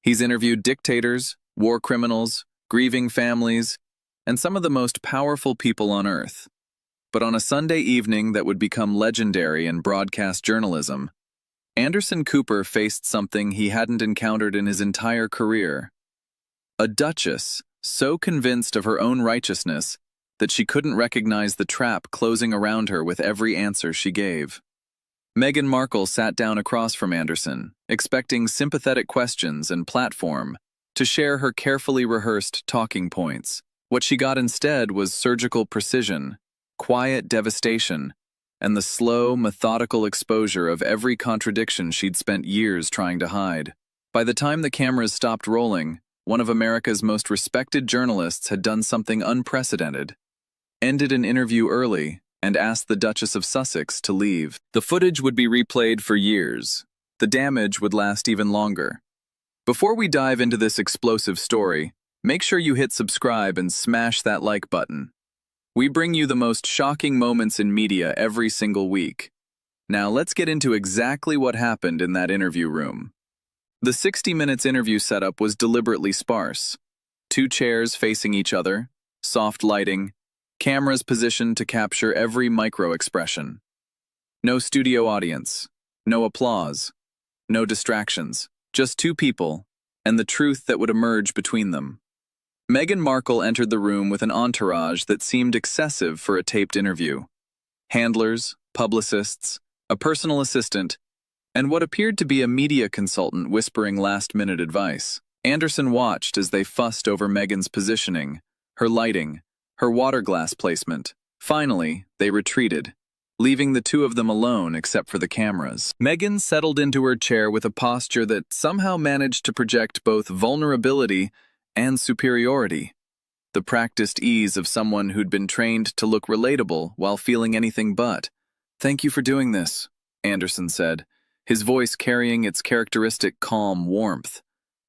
He's interviewed dictators, war criminals, grieving families, and some of the most powerful people on Earth. But on a Sunday evening that would become legendary in broadcast journalism, Anderson Cooper faced something he hadn't encountered in his entire career. A duchess, so convinced of her own righteousness that she couldn't recognize the trap closing around her with every answer she gave. Meghan Markle sat down across from Anderson, expecting sympathetic questions and platform to share her carefully rehearsed talking points. What she got instead was surgical precision, quiet devastation, and the slow, methodical exposure of every contradiction she'd spent years trying to hide. By the time the cameras stopped rolling, one of America's most respected journalists had done something unprecedented, ended an interview early, and asked the Duchess of Sussex to leave. The footage would be replayed for years. The damage would last even longer. Before we dive into this explosive story, make sure you hit subscribe and smash that like button. We bring you the most shocking moments in media every single week. Now let's get into exactly what happened in that interview room. The 60 Minutes interview setup was deliberately sparse. 2 chairs facing each other, soft lighting, cameras positioned to capture every micro-expression. No studio audience, no applause, no distractions, just 2 people, and the truth that would emerge between them. Meghan Markle entered the room with an entourage that seemed excessive for a taped interview. Handlers, publicists, a personal assistant, and what appeared to be a media consultant whispering last-minute advice. Anderson watched as they fussed over Meghan's positioning, her lighting, her water glass placement. Finally, they retreated, leaving the 2 of them alone except for the cameras. Meghan settled into her chair with a posture that somehow managed to project both vulnerability and superiority. The practiced ease of someone who'd been trained to look relatable while feeling anything but. "Thank you for doing this," Anderson said, his voice carrying its characteristic calm warmth.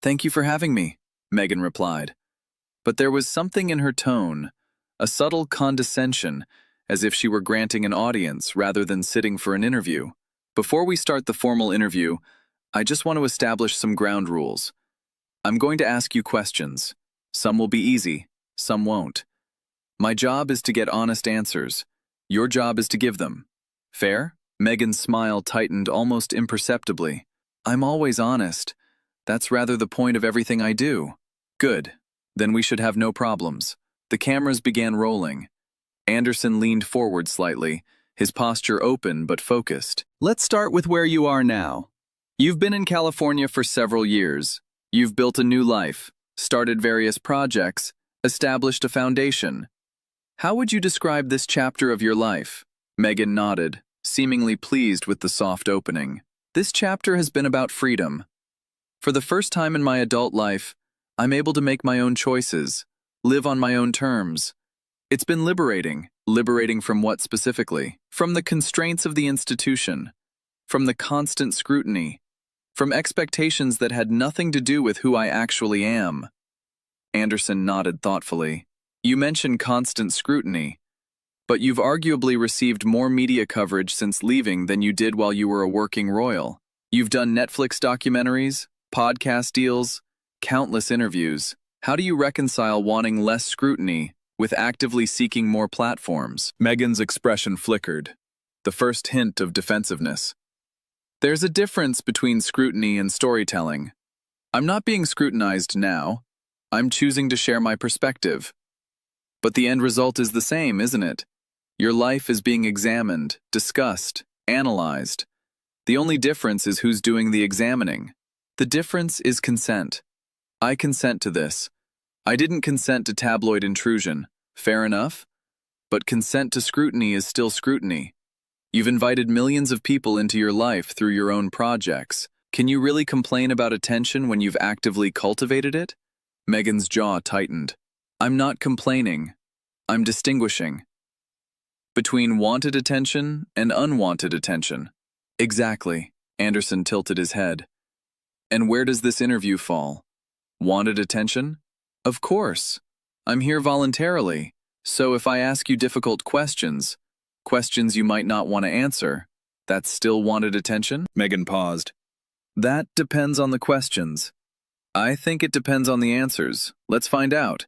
"Thank you for having me," Meghan replied. But there was something in her tone, a subtle condescension, as if she were granting an audience rather than sitting for an interview. "Before we start the formal interview, I just want to establish some ground rules. I'm going to ask you questions. Some will be easy, some won't. My job is to get honest answers. Your job is to give them. Fair?" Meghan's smile tightened almost imperceptibly. "I'm always honest. That's rather the point of everything I do." "Good. Then we should have no problems." The cameras began rolling. Anderson leaned forward slightly, his posture open but focused. "Let's start with where you are now. You've been in California for several years. You've built a new life, started various projects, established a foundation. How would you describe this chapter of your life?" Meghan nodded, seemingly pleased with the soft opening. "This chapter has been about freedom. For the first time in my adult life, I'm able to make my own choices, live on my own terms. It's been liberating. Liberating from what specifically? From the constraints of the institution, from the constant scrutiny, from expectations that had nothing to do with who I actually am." Anderson nodded thoughtfully. "You mentioned constant scrutiny, but you've arguably received more media coverage since leaving than you did while you were a working royal. You've done Netflix documentaries, podcast deals, countless interviews. How do you reconcile wanting less scrutiny with actively seeking more platforms?" Meghan's expression flickered, the first hint of defensiveness. "There's a difference between scrutiny and storytelling. I'm not being scrutinized now. I'm choosing to share my perspective. But the end result is the same, isn't it? Your life is being examined, discussed, analyzed. The only difference is who's doing the examining. The difference is consent. I consent to this. I didn't consent to tabloid intrusion. Fair enough? But consent to scrutiny is still scrutiny. You've invited millions of people into your life through your own projects. Can you really complain about attention when you've actively cultivated it?" Meghan's jaw tightened. "I'm not complaining. I'm distinguishing between wanted attention and unwanted attention." "Exactly," Anderson tilted his head. "And where does this interview fall? Wanted attention? Of course. I'm here voluntarily, so if I ask you difficult questions, questions you might not want to answer, that's still wanted attention?" Meghan paused. "That depends on the questions. I think it depends on the answers. Let's find out.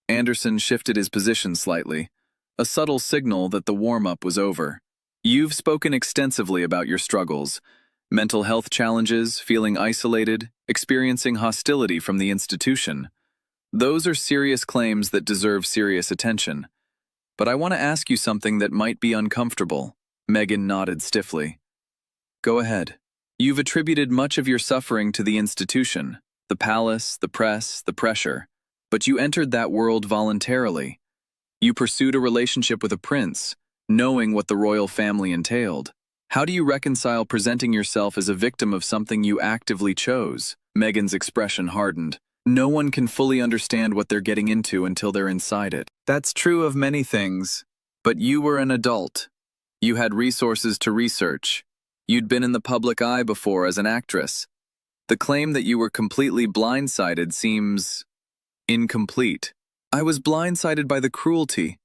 Anderson shifted his position slightly, a subtle signal that the warm-up was over. You've spoken extensively about your struggles, mental health challenges, feeling isolated, experiencing hostility from the institution. Those are serious claims that deserve serious attention. But I want to ask you something that might be uncomfortable. Meghan nodded stiffly. Go ahead. You've attributed much of your suffering to the institution, the palace, the press, the pressure. But you entered that world voluntarily. You pursued a relationship with a prince, knowing what the royal family entailed. How do you reconcile presenting yourself as a victim of something you actively chose? Meghan's expression hardened. No one can fully understand what they're getting into until they're inside it. That's true of many things. But you were an adult. You had resources to research. You'd been in the public eye before as an actress. The claim that you were completely blindsided seems incomplete. I was blindsided by the cruelty,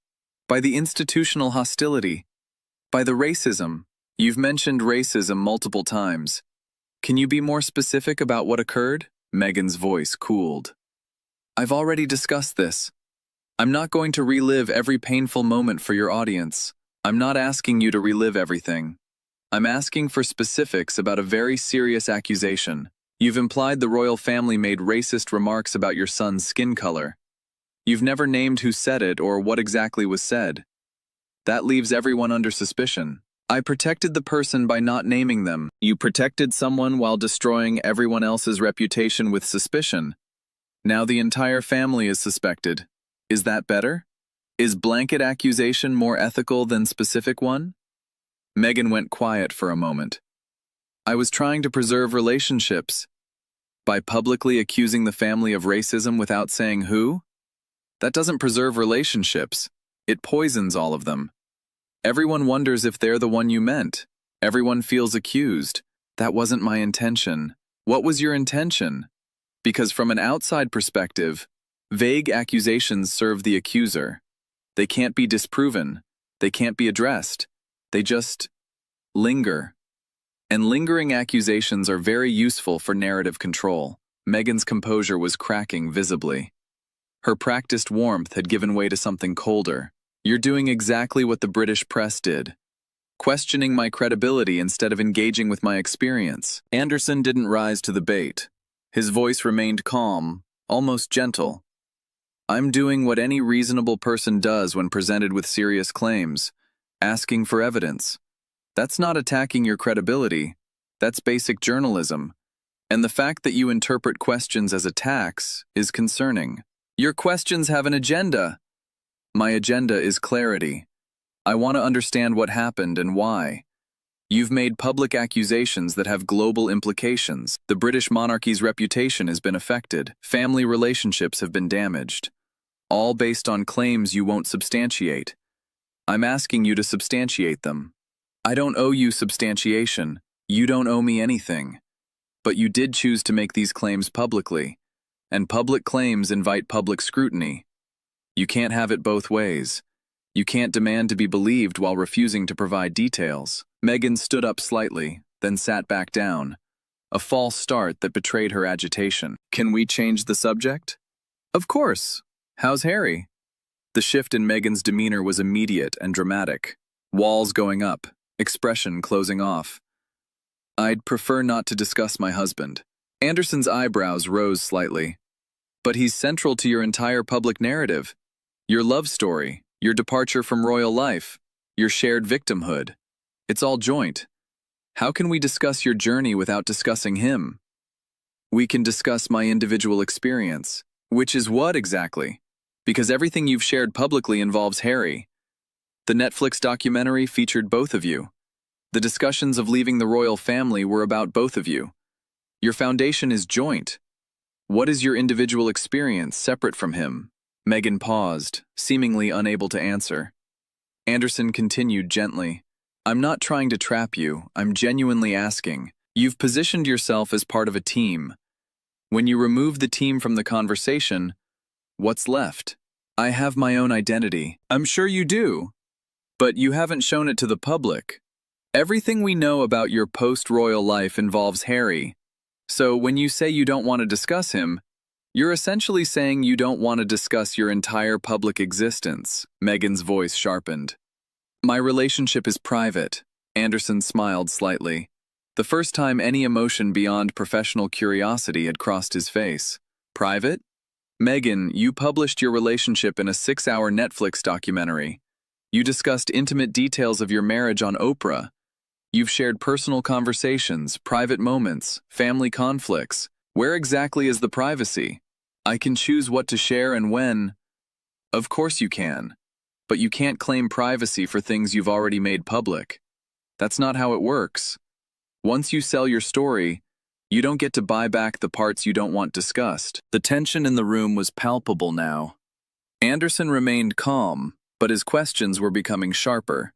by the institutional hostility, by the racism. You've mentioned racism multiple times. Can you be more specific about what occurred? Meghan's voice cooled. I've already discussed this. I'm not going to relive every painful moment for your audience. I'm not asking you to relive everything. I'm asking for specifics about a very serious accusation. You've implied the royal family made racist remarks about your son's skin color. You've never named who said it or what exactly was said. That leaves everyone under suspicion. I protected the person by not naming them. You protected someone while destroying everyone else's reputation with suspicion. Now the entire family is suspected. Is that better? Is blanket accusation more ethical than specific one? Meghan went quiet for a moment. I was trying to preserve relationships. By publicly accusing the family of racism without saying who? That doesn't preserve relationships. It poisons all of them. Everyone wonders if they're the one you meant. Everyone feels accused. That wasn't my intention. What was your intention? Because from an outside perspective, vague accusations serve the accuser. They can't be disproven. They can't be addressed. They just linger. And lingering accusations are very useful for narrative control. Meghan's composure was cracking visibly. Her practiced warmth had given way to something colder. You're doing exactly what the British press did. Questioning my credibility instead of engaging with my experience. Anderson didn't rise to the bait. His voice remained calm, almost gentle. I'm doing what any reasonable person does when presented with serious claims, asking for evidence. That's not attacking your credibility. That's basic journalism. And the fact that you interpret questions as attacks is concerning. Your questions have an agenda. My agenda is clarity. I want to understand what happened and why. You've made public accusations that have global implications. The British monarchy's reputation has been affected. Family relationships have been damaged. All based on claims you won't substantiate. I'm asking you to substantiate them. I don't owe you substantiation. You don't owe me anything. But you did choose to make these claims publicly. And public claims invite public scrutiny. You can't have it both ways. You can't demand to be believed while refusing to provide details. Meghan stood up slightly, then sat back down. A false start that betrayed her agitation. Can we change the subject? Of course. How's Harry? The shift in Meghan's demeanor was immediate and dramatic. Walls going up, expression closing off. I'd prefer not to discuss my husband. Anderson's eyebrows rose slightly. But he's central to your entire public narrative. Your love story, your departure from royal life, your shared victimhood. It's all joint. How can we discuss your journey without discussing him? We can discuss my individual experience. Which is what exactly? Because everything you've shared publicly involves Harry. The Netflix documentary featured both of you. The discussions of leaving the royal family were about both of you. Your foundation is joint. What is your individual experience separate from him? Meghan paused, seemingly unable to answer. Anderson continued gently. I'm not trying to trap you, I'm genuinely asking. You've positioned yourself as part of a team. When you remove the team from the conversation, what's left? I have my own identity. I'm sure you do. But you haven't shown it to the public. Everything we know about your post-royal life involves Harry. So when you say you don't want to discuss him, you're essentially saying you don't want to discuss your entire public existence. Meghan's voice sharpened. My relationship is private. Anderson smiled slightly, the first time any emotion beyond professional curiosity had crossed his face. Private? Meghan, you published your relationship in a 6-hour Netflix documentary. You discussed intimate details of your marriage on Oprah. You've shared personal conversations, private moments, family conflicts. Where exactly is the privacy? I can choose what to share and when. Of course you can. But you can't claim privacy for things you've already made public. That's not how it works. Once you sell your story, you don't get to buy back the parts you don't want discussed. The tension in the room was palpable now. Anderson remained calm, but his questions were becoming sharper.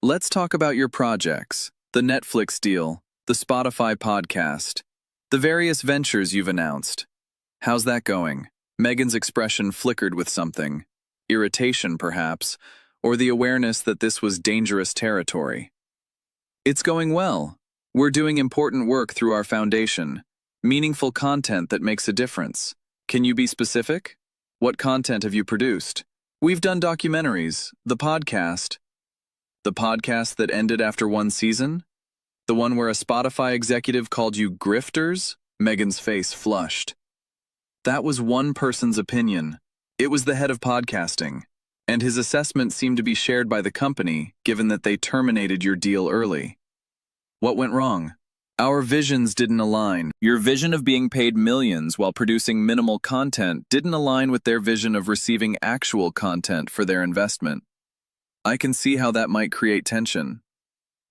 Let's talk about your projects, the Netflix deal, the Spotify podcast, the various ventures you've announced. How's that going? Meghan's expression flickered with something. Irritation, perhaps, or the awareness that this was dangerous territory. It's going well. We're doing important work through our foundation, meaningful content that makes a difference. Can you be specific? What content have you produced? We've done documentaries, the podcast. The podcast that ended after one season? The one where a Spotify executive called you grifters? Meghan's face flushed. That was one person's opinion. It was the head of podcasting, and his assessment seemed to be shared by the company, given that they terminated your deal early. What went wrong? Our visions didn't align. Your vision of being paid millions while producing minimal content didn't align with their vision of receiving actual content for their investment. I can see how that might create tension.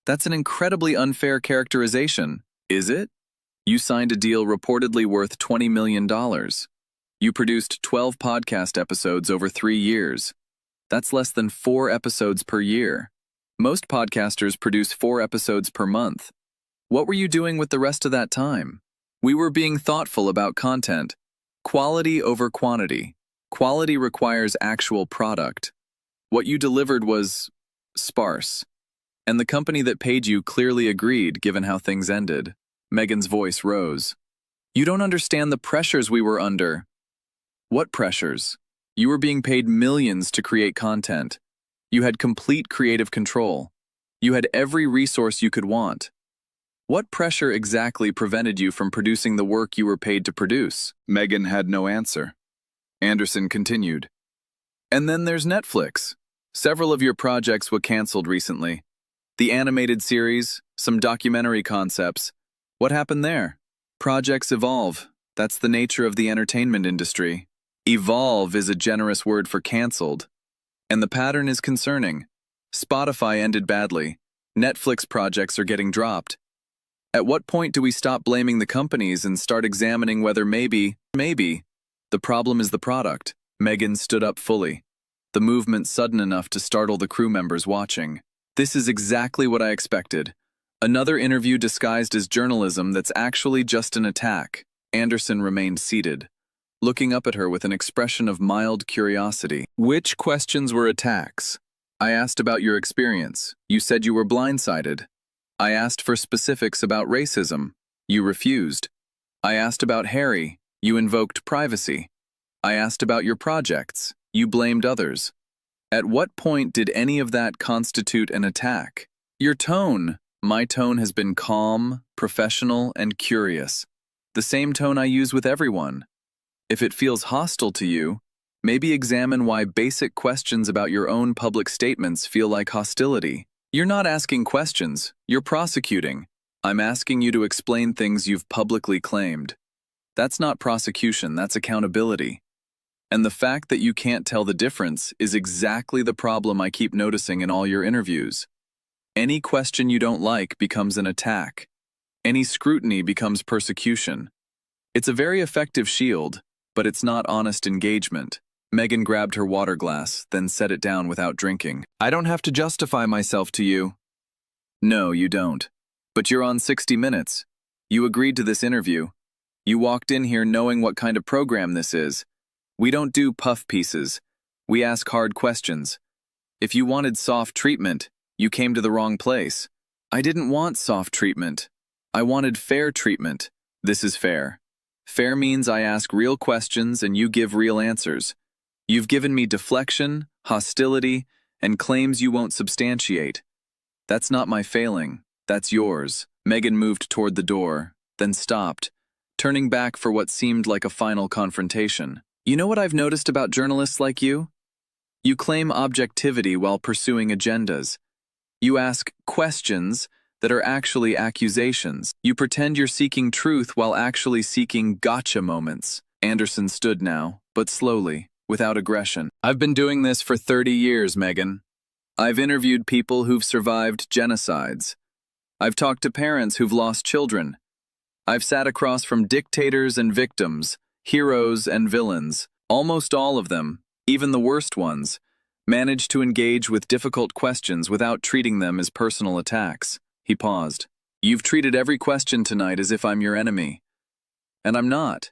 That's an incredibly unfair characterization, is it? You signed a deal reportedly worth $20 million. You produced 12 podcast episodes over 3 years. That's less than 4 episodes per year. Most podcasters produce 4 episodes per month. What were you doing with the rest of that time? We were being thoughtful about content. Quality over quantity. Quality requires actual product. What you delivered was sparse. And the company that paid you clearly agreed, given how things ended. Meghan's voice rose. You don't understand the pressures we were under. What pressures? You were being paid millions to create content. You had complete creative control. You had every resource you could want. What pressure exactly prevented you from producing the work you were paid to produce? Meghan had no answer. Anderson continued. And then there's Netflix. Several of your projects were canceled recently. The animated series, some documentary concepts. What happened there? Projects evolve. That's the nature of the entertainment industry. Evolve is a generous word for canceled. And the pattern is concerning. Spotify ended badly. Netflix projects are getting dropped. At what point do we stop blaming the companies and start examining whether maybe, the problem is the product? Meghan stood up fully, the movement sudden enough to startle the crew members watching. This is exactly what I expected. Another interview disguised as journalism that's actually just an attack. Anderson remained seated, looking up at her with an expression of mild curiosity. Which questions were attacks? I asked about your experience. You said you were blindsided. I asked for specifics about racism. You refused. I asked about Harry. You invoked privacy. I asked about your projects. You blamed others. At what point did any of that constitute an attack? Your tone. My tone has been calm, professional, and curious. The same tone I use with everyone. If it feels hostile to you, maybe examine why basic questions about your own public statements feel like hostility. You're not asking questions, you're prosecuting. I'm asking you to explain things you've publicly claimed. That's not prosecution, that's accountability. And the fact that you can't tell the difference is exactly the problem I keep noticing in all your interviews. Any question you don't like becomes an attack. Any scrutiny becomes persecution. It's a very effective shield, but it's not honest engagement. Meghan grabbed her water glass, then set it down without drinking. I don't have to justify myself to you. No, you don't. But you're on 60 Minutes. You agreed to this interview. You walked in here knowing what kind of program this is. We don't do puff pieces. We ask hard questions. If you wanted soft treatment, you came to the wrong place. I didn't want soft treatment. I wanted fair treatment. This is fair. Fair means I ask real questions and you give real answers. You've given me deflection, hostility, and claims you won't substantiate. That's not my failing. That's yours. Meghan moved toward the door, then stopped, turning back for what seemed like a final confrontation. You know what I've noticed about journalists like you? You claim objectivity while pursuing agendas. You ask questions that are actually accusations. You pretend you're seeking truth while actually seeking gotcha moments. Anderson stood now, but slowly, without aggression. I've been doing this for 30 years, Meghan. I've interviewed people who've survived genocides. I've talked to parents who've lost children. I've sat across from dictators and victims, heroes and villains. Almost all of them, even the worst ones, managed to engage with difficult questions without treating them as personal attacks. He paused. You've treated every question tonight as if I'm your enemy. And I'm not.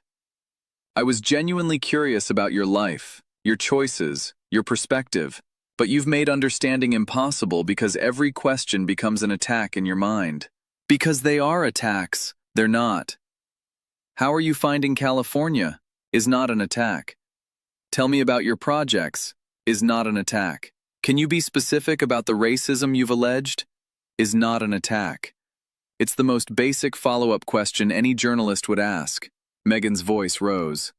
I was genuinely curious about your life, your choices, your perspective, but you've made understanding impossible because every question becomes an attack in your mind. Because they are attacks, they're not. How are you finding California? Is not an attack. Tell me about your projects. Is not an attack. Can you be specific about the racism you've alleged? Is not an attack. It's the most basic follow-up question any journalist would ask. Meghan's voice rose.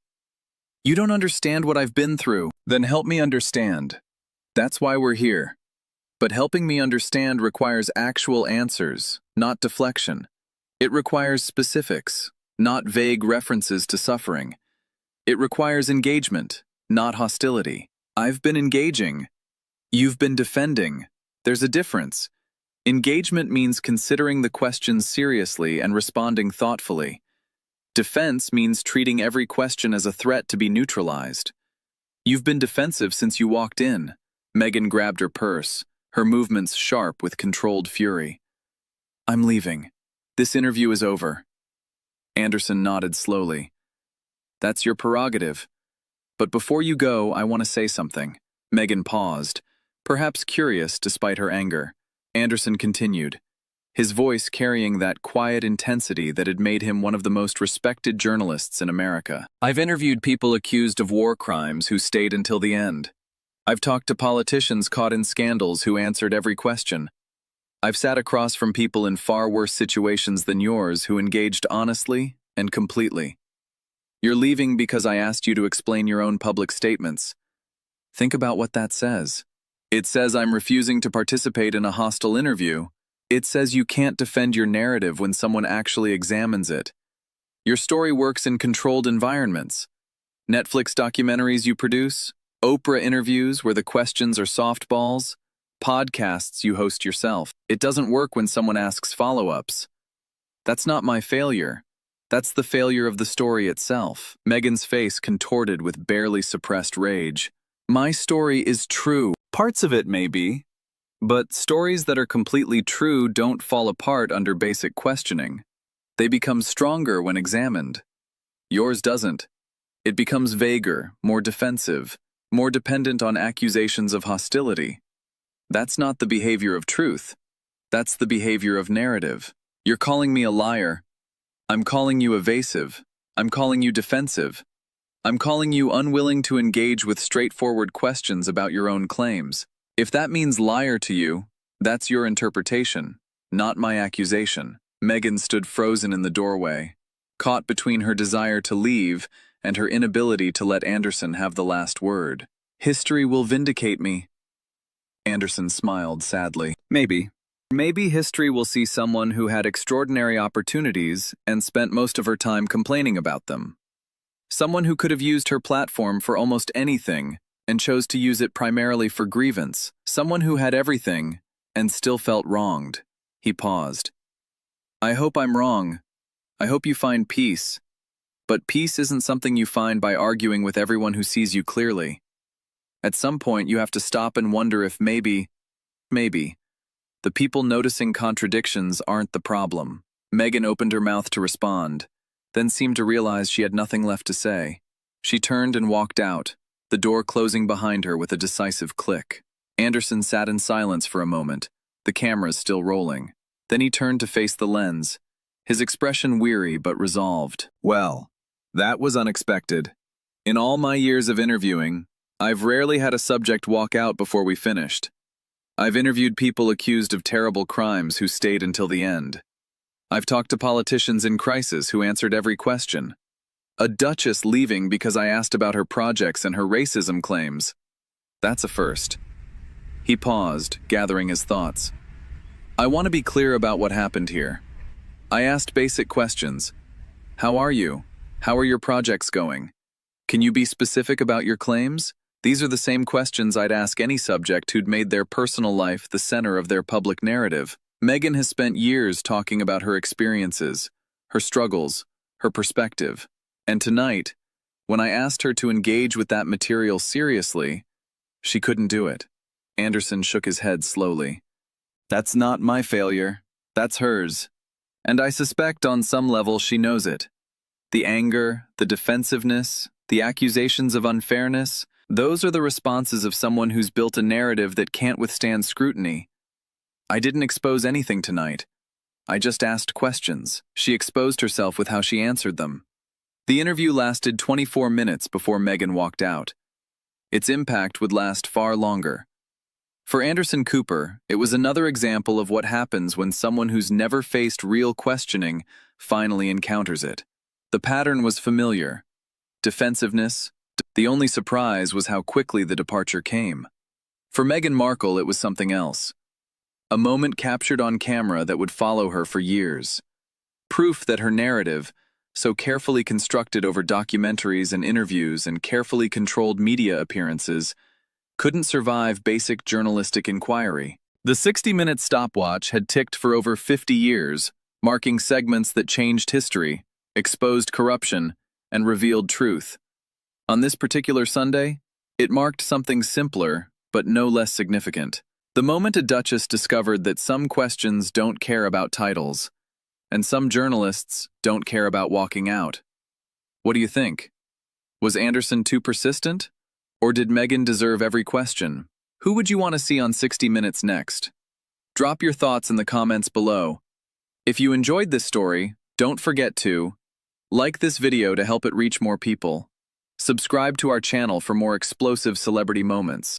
You don't understand what I've been through. Then help me understand. That's why we're here. But helping me understand requires actual answers, not deflection. It requires specifics, not vague references to suffering. It requires engagement, not hostility. I've been engaging. You've been defending. There's a difference. Engagement means considering the questions seriously and responding thoughtfully. Defense means treating every question as a threat to be neutralized. You've been defensive since you walked in. Meghan grabbed her purse, her movements sharp with controlled fury. I'm leaving. This interview is over. Anderson nodded slowly. That's your prerogative. But before you go, I want to say something. Meghan paused, perhaps curious despite her anger. Anderson continued, his voice carrying that quiet intensity that had made him one of the most respected journalists in America. I've interviewed people accused of war crimes who stayed until the end. I've talked to politicians caught in scandals who answered every question. I've sat across from people in far worse situations than yours who engaged honestly and completely. You're leaving because I asked you to explain your own public statements. Think about what that says. It says I'm refusing to participate in a hostile interview. It says you can't defend your narrative when someone actually examines it. Your story works in controlled environments. Netflix documentaries you produce, Oprah interviews where the questions are softballs, podcasts you host yourself. It doesn't work when someone asks follow-ups. That's not my failure. That's the failure of the story itself. Meghan's face contorted with barely suppressed rage. My story is true. Parts of it may be. But stories that are completely true don't fall apart under basic questioning. They become stronger when examined. Yours doesn't. It becomes vaguer, more defensive, more dependent on accusations of hostility. That's not the behavior of truth. That's the behavior of narrative. You're calling me a liar. I'm calling you evasive. I'm calling you defensive. I'm calling you unwilling to engage with straightforward questions about your own claims. If that means liar to you, that's your interpretation, not my accusation. Meghan stood frozen in the doorway, caught between her desire to leave and her inability to let Anderson have the last word. History will vindicate me. Anderson smiled sadly. Maybe. Maybe history will see someone who had extraordinary opportunities and spent most of her time complaining about them. Someone who could have used her platform for almost anything and chose to use it primarily for grievance. Someone who had everything and still felt wronged. He paused. I hope I'm wrong. I hope you find peace. But peace isn't something you find by arguing with everyone who sees you clearly. At some point, you have to stop and wonder if maybe, the people noticing contradictions aren't the problem. Meghan opened her mouth to respond, then seemed to realize she had nothing left to say. She turned and walked out, the door closing behind her with a decisive click. Anderson sat in silence for a moment, the cameras still rolling. Then he turned to face the lens, his expression weary but resolved. Well, that was unexpected. In all my years of interviewing, I've rarely had a subject walk out before we finished. I've interviewed people accused of terrible crimes who stayed until the end. I've talked to politicians in crisis who answered every question. A duchess leaving because I asked about her projects and her racism claims. That's a first. He paused, gathering his thoughts. I want to be clear about what happened here. I asked basic questions. How are you? How are your projects going? Can you be specific about your claims? These are the same questions I'd ask any subject who'd made their personal life the center of their public narrative. Meghan has spent years talking about her experiences, her struggles, her perspective. And tonight, when I asked her to engage with that material seriously, she couldn't do it. Anderson shook his head slowly. That's not my failure. That's hers. And I suspect on some level she knows it. The anger, the defensiveness, the accusations of unfairness, those are the responses of someone who's built a narrative that can't withstand scrutiny. I didn't expose anything tonight. I just asked questions. She exposed herself with how she answered them. The interview lasted 24 minutes before Meghan walked out. Its impact would last far longer. For Anderson Cooper, it was another example of what happens when someone who's never faced real questioning finally encounters it. The pattern was familiar. Defensiveness. The only surprise was how quickly the departure came. For Meghan Markle, it was something else. A moment captured on camera that would follow her for years. Proof that her narrative, so carefully constructed over documentaries and interviews and carefully controlled media appearances, couldn't survive basic journalistic inquiry. The 60-minute stopwatch had ticked for over 50 years, marking segments that changed history, exposed corruption, and revealed truth. On this particular Sunday, it marked something simpler, but no less significant. The moment a duchess discovered that some questions don't care about titles, and some journalists don't care about walking out. What do you think? Was Anderson too persistent? Or did Meghan deserve every question? Who would you want to see on 60 Minutes next? Drop your thoughts in the comments below. If you enjoyed this story, don't forget to like this video to help it reach more people. Subscribe to our channel for more explosive celebrity moments.